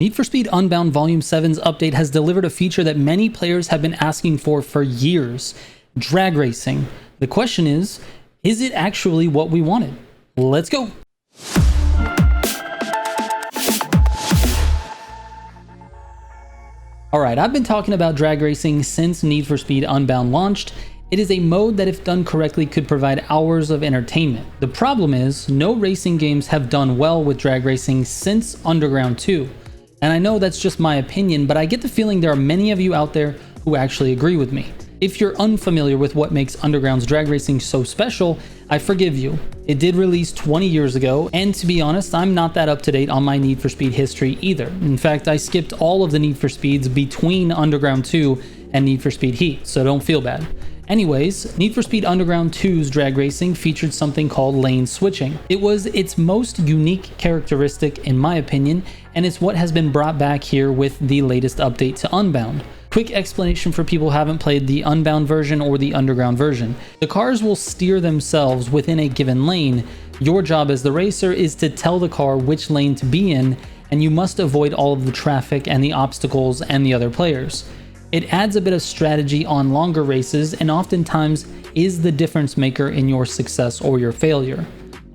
Need for Speed Unbound Volume 7's update has delivered a feature that many players have been asking for years: drag racing. The question is it actually what we wanted? Let's go! Alright, I've been talking about drag racing since Need for Speed Unbound launched. It is a mode that, if done correctly, could provide hours of entertainment. The problem is, no racing games have done well with drag racing since Underground 2. And I know that's just my opinion, but I get the feeling there are many of you out there who actually agree with me. If you're unfamiliar with what makes Underground's drag racing so special, I forgive you. It did release 20 years ago, and to be honest, I'm not that up to date on my Need for Speed history either. In fact, I skipped all of the Need for Speeds between Underground 2 and Need for Speed Heat, so don't feel bad. Anyways, Need for Speed Underground 2's drag racing featured something called lane switching. It was its most unique characteristic in my opinion, and it's what has been brought back here with the latest update to Unbound. Quick explanation for people who haven't played the Unbound version or the Underground version. The cars will steer themselves within a given lane. Your job as the racer is to tell the car which lane to be in, and you must avoid all of the traffic and the obstacles and the other players. It adds a bit of strategy on longer races and oftentimes is the difference maker in your success or your failure.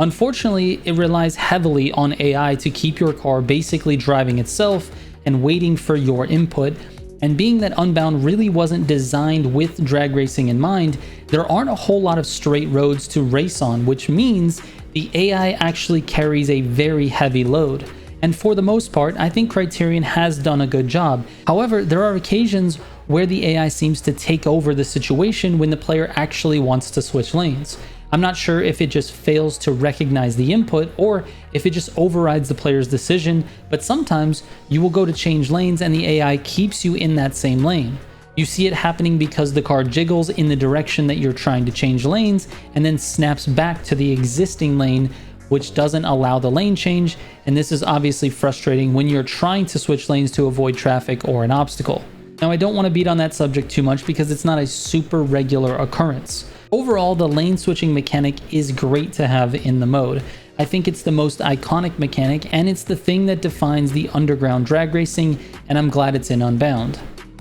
Unfortunately, it relies heavily on AI to keep your car basically driving itself and waiting for your input. And being that Unbound really wasn't designed with drag racing in mind, there aren't a whole lot of straight roads to race on, which means the AI actually carries a very heavy load. And for the most part, I think Criterion has done a good job. However, there are occasions where the AI seems to take over the situation when the player actually wants to switch lanes. I'm not sure if it just fails to recognize the input or if it just overrides the player's decision, but sometimes you will go to change lanes and the AI keeps you in that same lane. You see it happening because the car jiggles in the direction that you're trying to change lanes and then snaps back to the existing lane, which doesn't allow the lane change, and this is obviously frustrating when you're trying to switch lanes to avoid traffic or an obstacle. Now, I don't want to beat on that subject too much because it's not a super regular occurrence. Overall, the lane switching mechanic is great to have in the mode. I think it's the most iconic mechanic, and it's the thing that defines the underground drag racing, and I'm glad it's in Unbound.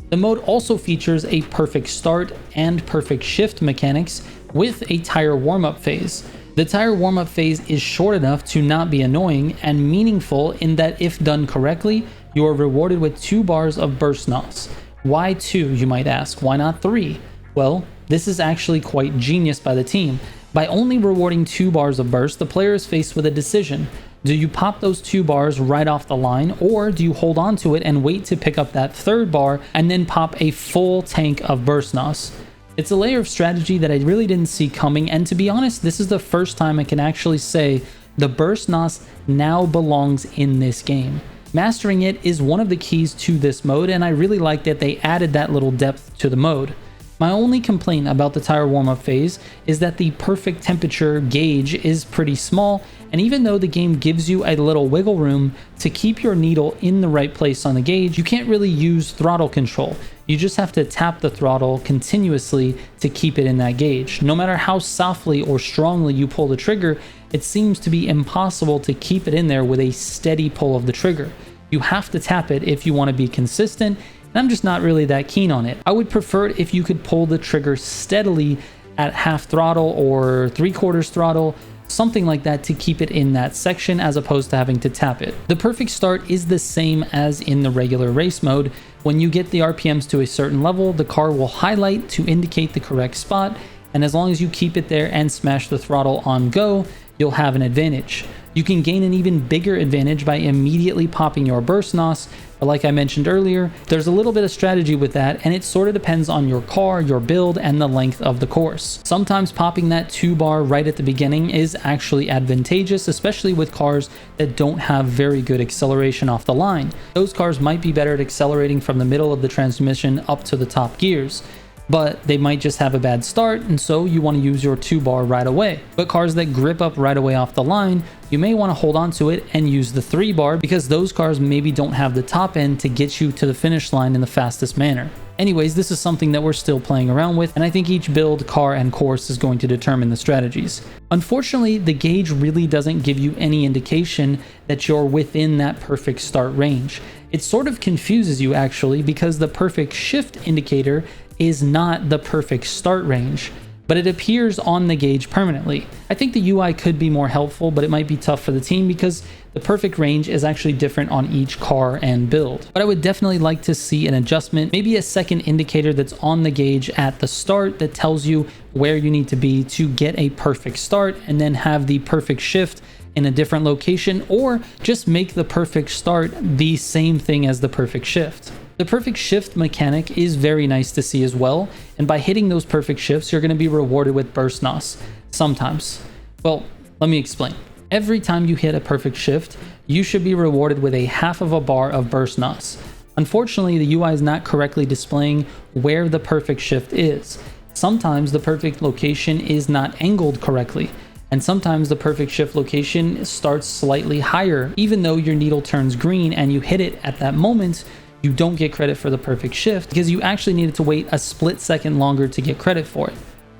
The mode also features a perfect start and perfect shift mechanics with a tire warm-up phase. The tire warm-up phase is short enough to not be annoying and meaningful in that if done correctly, you are rewarded with 2 bars of burst NOS. Why 2, you might ask? Why not 3? Well, this is actually quite genius by the team. By only rewarding 2 bars of burst, the player is faced with a decision. Do you pop those 2 bars right off the line, or do you hold on to it and wait to pick up that 3rd bar and then pop a full tank of burst NOS? It's a layer of strategy that I really didn't see coming, and to be honest, this is the first time I can actually say the burst NOS now belongs in this game. Mastering it is one of the keys to this mode, and I really like that they added that little depth to the mode. My only complaint about the tire warm-up phase is that the perfect temperature gauge is pretty small, and even though the game gives you a little wiggle room to keep your needle in the right place on the gauge, you can't really use throttle control. You just have to tap the throttle continuously to keep it in that gauge. No matter how softly or strongly you pull the trigger, it seems to be impossible to keep it in there with a steady pull of the trigger. You have to tap it if you want to be consistent, and I'm just not really that keen on it. I would prefer it if you could pull the trigger steadily at half throttle or 3/4 throttle, something like that, to keep it in that section as opposed to having to tap it. The perfect start is the same as in the regular race mode. When you get the RPMs to a certain level, the car will highlight to indicate the correct spot, and as long as you keep it there and smash the throttle on go, you'll have an advantage. You can gain an even bigger advantage by immediately popping your burst NOS, but like I mentioned earlier, there's a little bit of strategy with that, and it sort of depends on your car, your build, and the length of the course. Sometimes popping that 2 bar right at the beginning is actually advantageous, especially with cars that don't have very good acceleration off the line. Those cars might be better at accelerating from the middle of the transmission up to the top gears, but they might just have a bad start, and so you want to use your 2 bar right away. But cars that grip up right away off the line, you may want to hold on to it and use the 3 bar because those cars maybe don't have the top end to get you to the finish line in the fastest manner. Anyways, this is something that we're still playing around with, and I think each build, car, and course is going to determine the strategies. Unfortunately, the gauge really doesn't give you any indication that you're within that perfect start range. It sort of confuses you actually, because the perfect shift indicator is not the perfect start range, but it appears on the gauge permanently. I think the UI could be more helpful, but it might be tough for the team because the perfect range is actually different on each car and build. But I would definitely like to see an adjustment, maybe a second indicator that's on the gauge at the start that tells you where you need to be to get a perfect start, and then have the perfect shift in a different location, or just make the perfect start the same thing as the perfect shift. The perfect shift mechanic is very nice to see as well, and by hitting those perfect shifts, you're going to be rewarded with burst NOS. Sometimes. Well, let me explain. Every time you hit a perfect shift, you should be rewarded with a half of a bar of burst NOS. Unfortunately, the UI is not correctly displaying where the perfect shift is. Sometimes the perfect location is not angled correctly, and sometimes the perfect shift location starts slightly higher. Even though your needle turns green and you hit it at that moment, you don't get credit for the perfect shift because you actually needed to wait a split second longer to get credit for it.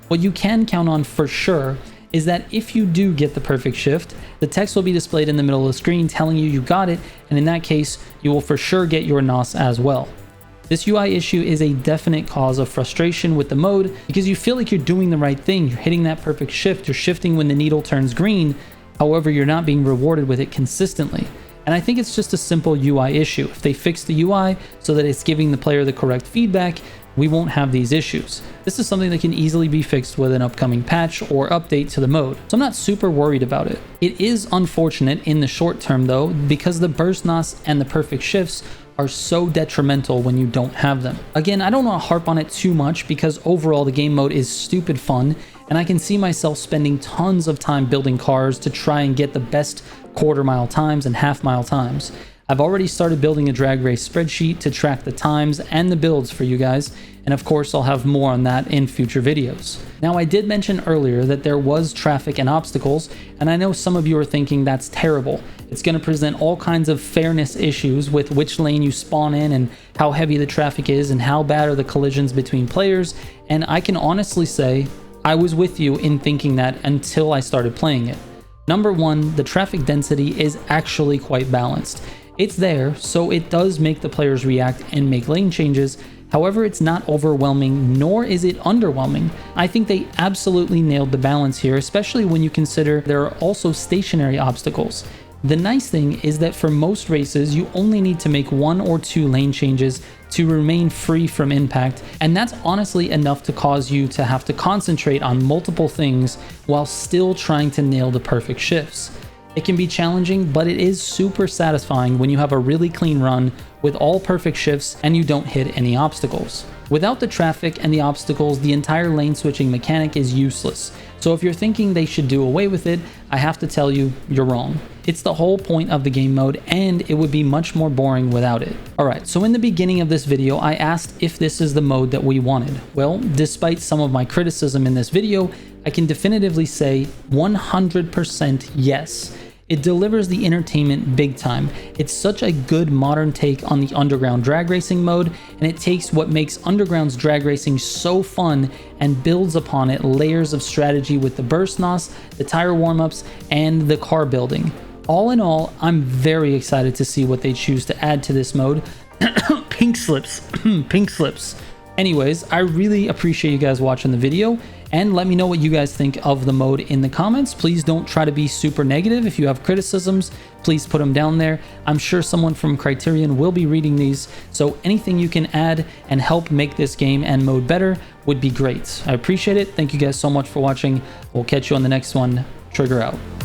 What you can count on for sure is that if you do get the perfect shift, the text will be displayed in the middle of the screen telling you you got it, and in that case, you will for sure get your NOS as well. This UI issue is a definite cause of frustration with the mode because you feel like you're doing the right thing, you're hitting that perfect shift, you're shifting when the needle turns green, however, you're not being rewarded with it consistently. And I think it's just a simple UI issue. If they fix the UI so that it's giving the player the correct feedback, we won't have these issues. This is something that can easily be fixed with an upcoming patch or update to the mode, so I'm not super worried about it. It is unfortunate in the short term though, because the burst NOS and the perfect shifts are so detrimental when you don't have them. Again, I don't want to harp on it too much because overall the game mode is stupid fun, and I can see myself spending tons of time building cars to try and get the best quarter mile times and half mile times. I've already started building a drag race spreadsheet to track the times and the builds for you guys, and of course I'll have more on that in future videos. Now, I did mention earlier that there was traffic and obstacles, and I know some of you are thinking that's terrible. It's going to present all kinds of fairness issues with which lane you spawn in and how heavy the traffic is and how bad are the collisions between players, and I can honestly say I was with you in thinking that until I started playing it. Number one, the traffic density is actually quite balanced. It's there, so it does make the players react and make lane changes. However, it's not overwhelming, nor is it underwhelming. I think they absolutely nailed the balance here, especially when you consider there are also stationary obstacles. The nice thing is that for most races, you only need to make 1 or 2 lane changes to remain free from impact, and that's honestly enough to cause you to have to concentrate on multiple things while still trying to nail the perfect shifts. It can be challenging, but it is super satisfying when you have a really clean run with all perfect shifts and you don't hit any obstacles. Without the traffic and the obstacles, the entire lane switching mechanic is useless. So if you're thinking they should do away with it, I have to tell you, you're wrong. It's the whole point of the game mode, and it would be much more boring without it. Alright, so in the beginning of this video, I asked if this is the mode that we wanted. Well, despite some of my criticism in this video, I can definitively say 100% yes. It delivers the entertainment big time. It's such a good modern take on the underground drag racing mode, and it takes what makes underground's drag racing so fun and builds upon it layers of strategy with the burst NOS, the tire warm-ups, and the car building. All in all, I'm very excited to see what they choose to add to this mode. Pink slips. Pink slips. Anyways, I really appreciate you guys watching the video, and let me know what you guys think of the mode in the comments. Please don't try to be super negative. If you have criticisms, please put them down there. I'm sure someone from Criterion will be reading these, so anything you can add and help make this game and mode better would be great. I appreciate it. Thank you guys so much for watching. We'll catch you on the next one. Trigger out.